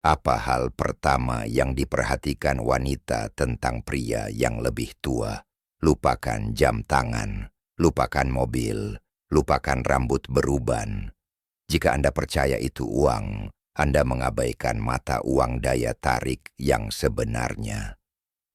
Apa hal pertama yang diperhatikan wanita tentang pria yang lebih tua? Lupakan jam tangan, lupakan mobil, lupakan rambut beruban. Jika Anda percaya itu uang, Anda mengabaikan mata uang daya tarik yang sebenarnya.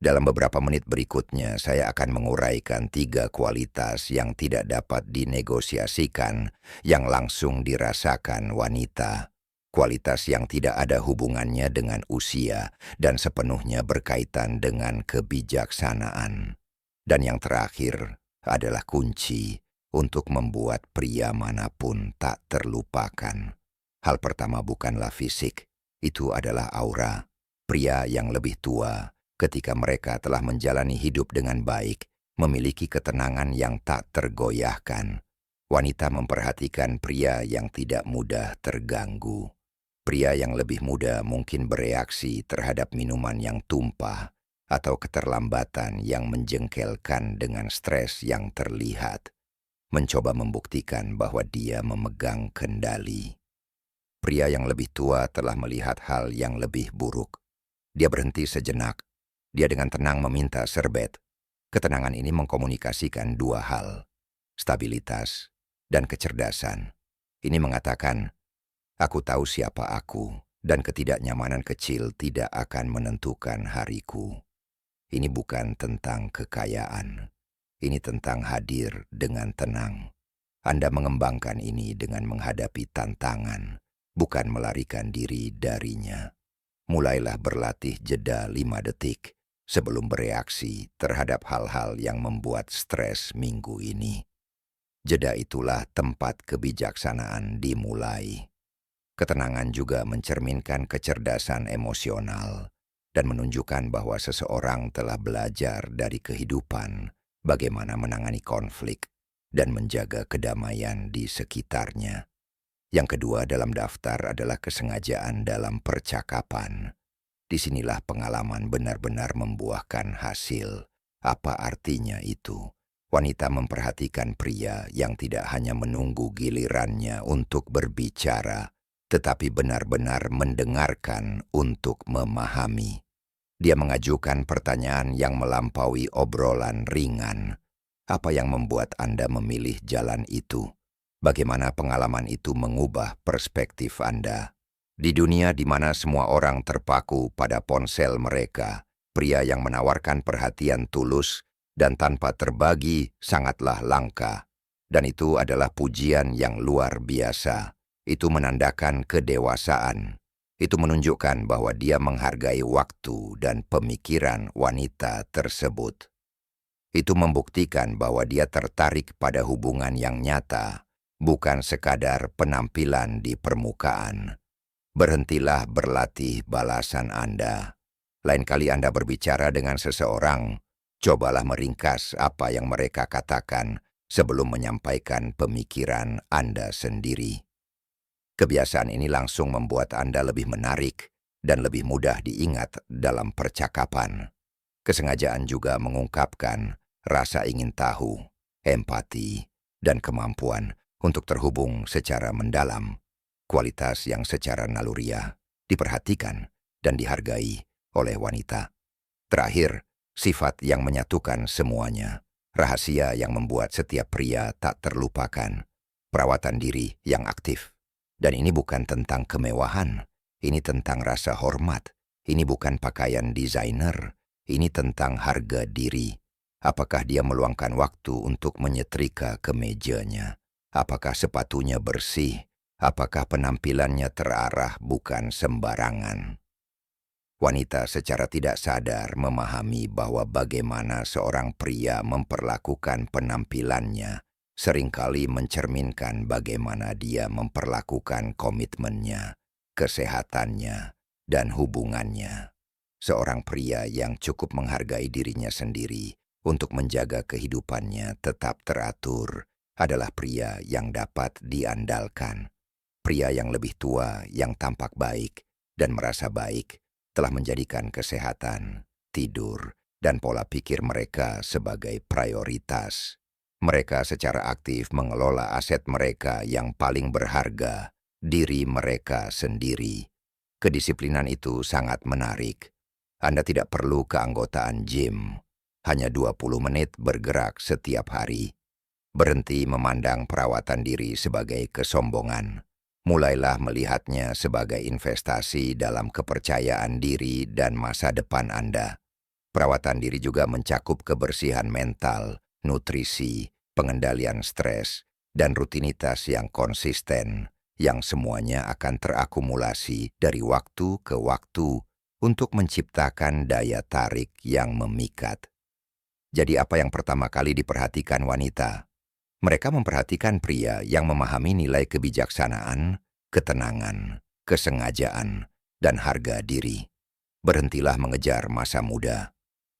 Dalam beberapa menit berikutnya, saya akan menguraikan 3 kualitas yang tidak dapat dinegosiasikan, yang langsung dirasakan wanita. Kualitas yang tidak ada hubungannya dengan usia dan sepenuhnya berkaitan dengan kebijaksanaan. Dan yang terakhir adalah kunci untuk membuat pria manapun tak terlupakan. Hal pertama bukanlah fisik, itu adalah aura. Pria yang lebih tua, ketika mereka telah menjalani hidup dengan baik, memiliki ketenangan yang tak tergoyahkan. Wanita memperhatikan pria yang tidak mudah terganggu. Pria yang lebih muda mungkin bereaksi terhadap minuman yang tumpah atau keterlambatan yang menjengkelkan dengan stres yang terlihat, mencoba membuktikan bahwa dia memegang kendali. Pria yang lebih tua telah melihat hal yang lebih buruk. Dia berhenti sejenak. Dia dengan tenang meminta serbet. Ketenangan ini mengkomunikasikan 2 hal, stabilitas dan kecerdasan. Ini mengatakan, aku tahu siapa aku, dan ketidaknyamanan kecil tidak akan menentukan hariku. Ini bukan tentang kekayaan. Ini tentang hadir dengan tenang. Anda mengembangkan ini dengan menghadapi tantangan, bukan melarikan diri darinya. Mulailah berlatih jeda 5 detik sebelum bereaksi terhadap hal-hal yang membuat stres minggu ini. Jeda itulah tempat kebijaksanaan dimulai. Ketenangan juga mencerminkan kecerdasan emosional dan menunjukkan bahwa seseorang telah belajar dari kehidupan bagaimana menangani konflik dan menjaga kedamaian di sekitarnya. Yang kedua dalam daftar adalah kesengajaan dalam percakapan. Disinilah pengalaman benar-benar membuahkan hasil. Apa artinya itu? Wanita memperhatikan pria yang tidak hanya menunggu gilirannya untuk berbicara, tetapi benar-benar mendengarkan untuk memahami. Dia mengajukan pertanyaan yang melampaui obrolan ringan. Apa yang membuat Anda memilih jalan itu? Bagaimana pengalaman itu mengubah perspektif Anda? Di dunia di mana semua orang terpaku pada ponsel mereka, pria yang menawarkan perhatian tulus dan tanpa terbagi sangatlah langka. Dan itu adalah pujian yang luar biasa. Itu menandakan kedewasaan. Itu menunjukkan bahwa dia menghargai waktu dan pemikiran wanita tersebut. Itu membuktikan bahwa dia tertarik pada hubungan yang nyata, bukan sekadar penampilan di permukaan. Berhentilah berlatih balasan Anda. Lain kali Anda berbicara dengan seseorang, cobalah meringkas apa yang mereka katakan sebelum menyampaikan pemikiran Anda sendiri. Kebiasaan ini langsung membuat Anda lebih menarik dan lebih mudah diingat dalam percakapan. Kesengajaan juga mengungkapkan rasa ingin tahu, empati, dan kemampuan untuk terhubung secara mendalam. Kualitas yang secara naluriah diperhatikan dan dihargai oleh wanita. Terakhir, sifat yang menyatukan semuanya. Rahasia yang membuat setiap pria tak terlupakan. Perawatan diri yang aktif. Dan ini bukan tentang kemewahan. Ini tentang rasa hormat. Ini bukan pakaian desainer. Ini tentang harga diri. Apakah dia meluangkan waktu untuk menyetrika kemejanya? Apakah sepatunya bersih? Apakah penampilannya terarah bukan sembarangan? Wanita secara tidak sadar memahami bahwa bagaimana seorang pria memperlakukan penampilannya seringkali mencerminkan bagaimana dia memperlakukan komitmennya, kesehatannya, dan hubungannya. Seorang pria yang cukup menghargai dirinya sendiri untuk menjaga kehidupannya tetap teratur adalah pria yang dapat diandalkan. Pria yang lebih tua, yang tampak baik dan merasa baik, telah menjadikan kesehatan, tidur, dan pola pikir mereka sebagai prioritas. Mereka secara aktif mengelola aset mereka yang paling berharga, diri mereka sendiri. Kedisiplinan itu sangat menarik. Anda tidak perlu keanggotaan gym. Hanya 20 menit bergerak setiap hari. Berhenti memandang perawatan diri sebagai kesombongan. Mulailah melihatnya sebagai investasi dalam kepercayaan diri dan masa depan Anda. Perawatan diri juga mencakup kebersihan mental, nutrisi, pengendalian stres, dan rutinitas yang konsisten, yang semuanya akan terakumulasi dari waktu ke waktu untuk menciptakan daya tarik yang memikat. Jadi apa yang pertama kali diperhatikan wanita? Mereka memperhatikan pria yang memahami nilai kebijaksanaan, ketenangan, kesengajaan, dan harga diri. Berhentilah mengejar masa muda.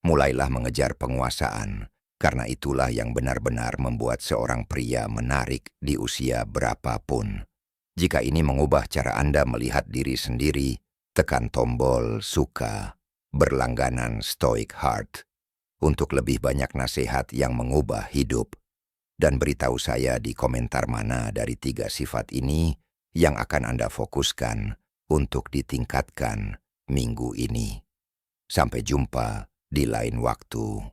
Mulailah mengejar penguasaan, karena itulah yang benar-benar membuat seorang pria menarik di usia berapapun. Jika ini mengubah cara Anda melihat diri sendiri, tekan tombol suka, berlangganan Stoic Heart, untuk lebih banyak nasihat yang mengubah hidup. Dan beritahu saya di komentar mana dari 3 sifat ini yang akan Anda fokuskan untuk ditingkatkan minggu ini. Sampai jumpa di lain waktu.